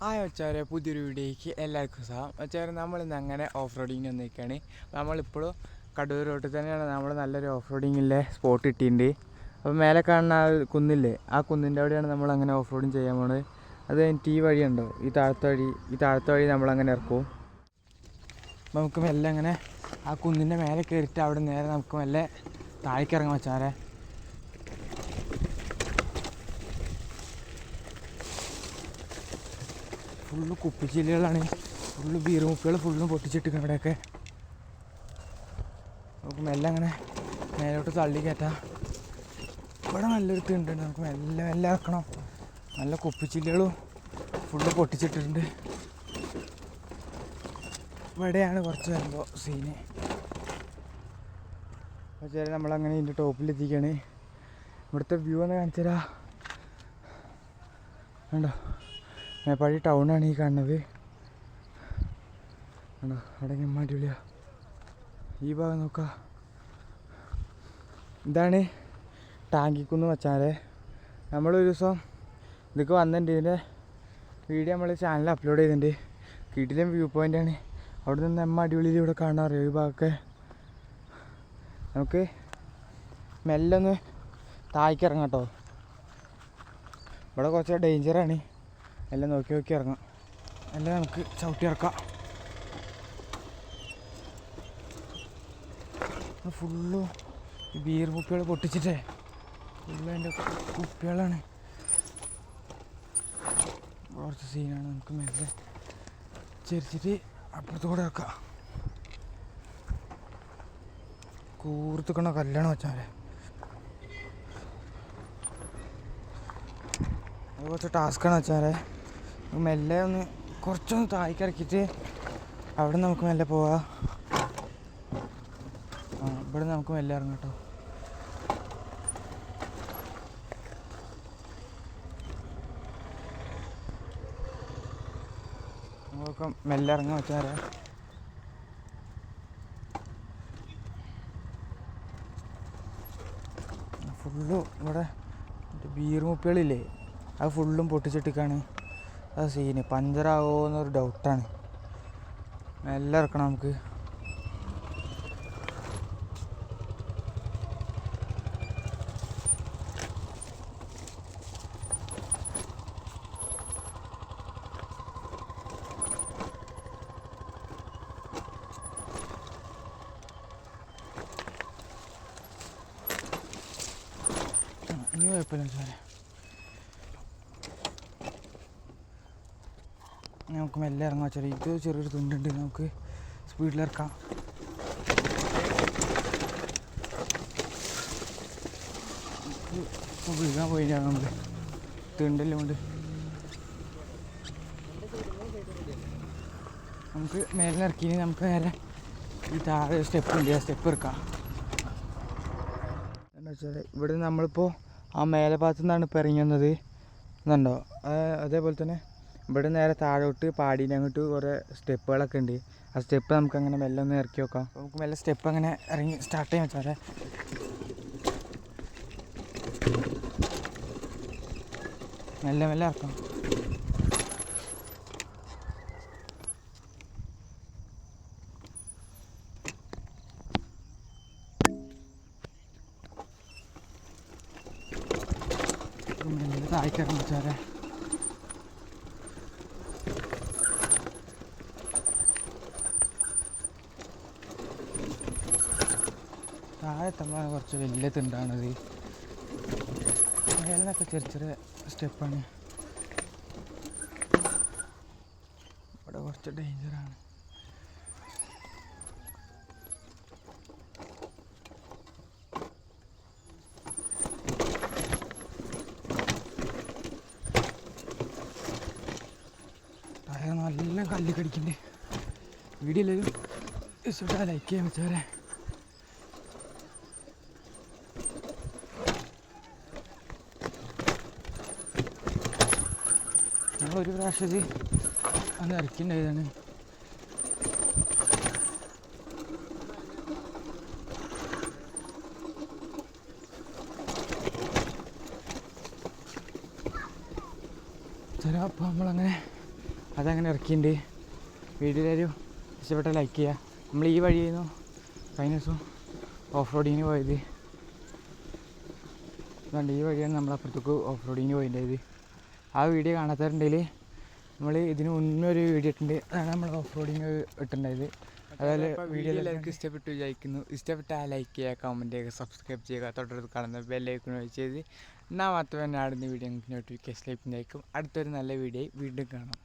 വെച്ചാൽ പുതിയൊരു വീഡിയോയ്ക്ക് എല്ലാവർക്കും സ്വാഗതം. വെച്ചാൽ നമ്മളിന്ന് അങ്ങനെ ഓഫ് റോഡിങ്ങിന് വന്നിരിക്കുകയാണ്. നമ്മളിപ്പോഴും കടൂർ റോഡിൽ തന്നെയാണ്. നമ്മൾ നല്ലൊരു ഓഫ് റോഡിങ്ങിലെ സ്പോട്ട് കിട്ടിയിട്ടുണ്ട്. അപ്പോൾ മേലെ കാണുന്ന ആ കുന്നില്ലേ, ആ കുന്നിൻ്റെ അവിടെയാണ് നമ്മളങ്ങനെ ഓഫ് റോഡിങ് ചെയ്യാൻ പോകുന്നത്. അത് കഴിഞ്ഞിട്ട് ഈ വഴിയുണ്ടോ, ഈ താഴത്തെ വഴി നമ്മളങ്ങനെ ഇറക്കും. അപ്പോൾ നമുക്ക് മെല്ലെ അങ്ങനെ ആ കുന്നിൻ്റെ മേലെ കയറിയിട്ട് അവിടെ നേരെ നമുക്ക് മെല്ലെ താഴേക്ക് ഇറങ്ങാൻ വെച്ചാൽ ഫുള്ള് കുപ്പിച്ചില്ലുകളാണ്. ഫുള്ള് ബീർ മുക്കുകൾ ഫുള്ളും പൊട്ടിച്ചിട്ടിരിക്കും ഇവിടെയൊക്കെ. നമുക്ക് മെല്ലെ അങ്ങനെ മേലോട്ട് തള്ളി കയറ്റാം. ഇവിടെ നല്ലൊരു തിണ്ട്, നമുക്ക് മെല്ലെ മെല്ലെ ഇറക്കണം. നല്ല കുപ്പിച്ചില്ലുകളും ഫുള്ള് പൊട്ടിച്ചിട്ടിട്ടുണ്ട്. ഇവിടെയാണ് കുറച്ച് വരുമ്പോൾ സീന്. പക്ഷേ നമ്മളങ്ങനെ ഇതിൻ്റെ ടോപ്പിലെത്തിക്കുകയാണ്. ഇവിടുത്തെ വ്യൂ ഒന്ന് കാണിച്ചു തരാം. കണ്ടോ, മേപ്പാടി ടൗണാണ് ഈ കാണുന്നത്. കണ്ടോ, അവിടെ അടിപൊളിയാ. ഈ ഭാഗം നോക്കാം, ഇതാണ് ടാങ്കിക്കുന്ന് വെച്ചാൽ. നമ്മളൊരു ദിവസം ഇതൊക്കെ വന്നിട്ടുണ്ട്. ഇതിൻ്റെ വീഡിയോ നമ്മൾ ചാനലിൽ അപ്ലോഡ് ചെയ്തിട്ടുണ്ട്. കിടിലൻ വ്യൂ പോയിൻ്റാണ്. അവിടെ നിന്ന് അടിപൊളിയിൽ ഇവിടെ കാണാറിയോ ഈ ഭാഗമൊക്കെ. നമുക്ക് മെല്ലെ ഒന്ന് താഴേക്ക് ഇറങ്ങാം കേട്ടോ. ഇവിടെ കുറച്ച് ഡേഞ്ചറാണ്. എല്ലാം നോക്കി നോക്കി ഇറങ്ങാം. എല്ലാം നമുക്ക് ചവിട്ടി ഇറക്കാം. ഫുള്ളും ഈ ബീർ കുപ്പികൾ പൊട്ടിച്ചിട്ടേ ഫുള്ള് അതിൻ്റെ കുപ്പികളാണ്. കുറച്ച് സീനാണ്. നമുക്ക് മെല്ലെ ചെരിച്ചിട്ട് അപ്പുറത്ത് കൂടെ ഇറക്കാം. കൂർത്തുക്കണ കല്യാണം വെച്ചാൽ അത് കുറച്ച് ടാസ്ക്കാണ് വെച്ചാൽ. മെല്ലെ ഒന്ന് കുറച്ചൊന്ന് താഴേക്ക് ഇറക്കിയിട്ട് അവിടെ നമുക്ക് മെല്ലെ പോവാം. ഇവിടെ നമുക്ക് മെല്ലെ ഇറങ്ങാം കേട്ടോ. നമുക്ക് മെല്ലെ ഇറങ്ങാൻ വെച്ചാൽ ഫുള്ളും ഇവിടെ ബീർ മുപ്പികളില്ലേ, അത് ഫുള്ളും പൊട്ടിച്ചിട്ടിക്കാണ്. അത് സീന് പഞ്ചറാകുമോ എന്നൊരു ഡൗട്ടാണ്. മെല്ലെ ഇറക്കണം നമുക്ക്. ഇനി കുഴപ്പമില്ല സാറേ. നമുക്ക് മെല്ലെ ഇറങ്ങാൻ വെച്ചാൽ ഇത് ചെറിയൊരു തുണ്ടുണ്ട്, നമുക്ക് സ്പീഡിലിറക്കാം. വീഴാൻ പോയിട്ടാണ് നമുക്ക് തുണ്ടെല്ലാം കൊണ്ട്. നമുക്ക് മേലെ ഇറക്കി നമുക്ക് നേരെ ഈ താഴെ സ്റ്റെപ്പ് ഉണ്ട്, ആ സ്റ്റെപ്പ് ഇറക്കാം. എന്താ വെച്ചാൽ ഇവിടെ നമ്മളിപ്പോൾ ആ മേലെ ഭാഗത്തു നിന്നാണ് ഇപ്പോൾ ഇറങ്ങി വന്നത് എന്നുണ്ടോ. അതേപോലെ തന്നെ ഇവിടെ നേരെ താഴോട്ട് പാടീൻ്റെ അങ്ങോട്ട് കുറേ സ്റ്റെപ്പുകളൊക്കെ ഉണ്ട്. ആ സ്റ്റെപ്പ് നമുക്ക് അങ്ങനെ മെല്ലെ ഒന്ന് ഇറക്കി നോക്കാം. നമുക്ക് മെല്ലെ സ്റ്റെപ്പ് അങ്ങനെ ഇറങ്ങി സ്റ്റാർട്ട് ചെയ്യാൻ വെച്ചാൽ മെല്ലെ മെല്ലെ ഇറക്കാം. മെല്ലെ താഴേക്ക് ഇറങ്ങി വെച്ചാൽ താഴെത്തുമ്പോൾ കുറച്ച് വലിയ തിണ്ടാണത്. മേലിനൊക്കെ ചെറിയ ചെറിയ സ്റ്റെപ്പാണ്. ഇവിടെ കുറച്ച് ഡേഞ്ചറാണ്. താഴെ നല്ല കല്ല് കടിക്കണ്ടേ. വീഡിയോ എല്ലാവരും ഇഷ്ടപ്പെട്ടാൽ ലൈക്ക് ചെയ്യാൻ വെച്ചാലേ. ഞങ്ങളൊരു പ്രാവശ്യം ഇത് അന്ന് ഇറക്കിണ്ടായതാണ്. ചില അപ്പോൾ നമ്മളങ്ങനെ അതങ്ങനെ ഇറക്കിയിട്ടുണ്ട്. വീഡിയോയിലൊരു ഇഷ്ടപ്പെട്ട ലൈക്ക് ചെയ്യുക. നമ്മൾ ഈ വഴിയായിരുന്നു കഴിഞ്ഞ ദിവസം ഓഫ് റോഡിങ്ങിന് പോയത്. അതുകൊണ്ട് ഈ വഴിയാണ് നമ്മളപ്പുറത്തേക്ക് ഓഫ് റോഡിങ്ങിന് പോയിട്ടുണ്ടായത്. ആ വീഡിയോ കാണാത്തവരുണ്ടെങ്കിൽ നമ്മൾ ഇതിന് മുന്നേ ഒരു വീഡിയോ ഇട്ടിട്ടുണ്ട്. അതാണ് നമ്മൾ ഓഫ് റോഡിങ് ഇട്ടിട്ടുണ്ടായത്. അതുപോലെ വീഡിയോ എല്ലാവർക്കും ഇഷ്ടപ്പെട്ടു വിചാരിക്കുന്നു. ഇഷ്ടപ്പെട്ടാൽ ലൈക്ക് ചെയ്യുക, കമൻറ്റ് ചെയ്യുക, സബ്സ്ക്രൈബ് ചെയ്യുക, തൊട്ടടുത്ത് കാണുന്ന ബെല്ലൈക്കൺ വെച്ച് ചെയ്ത് എന്നാൽ മാത്രമേ ഞാൻ ആടുന്ന വീഡിയോ നിങ്ങൾക്ക് നോട്ടിഫിക്കേഷൻ ലഭിക്കുന്നതായിരിക്കും. അടുത്തൊരു നല്ല വീഡിയോ വീണ്ടും കാണാം.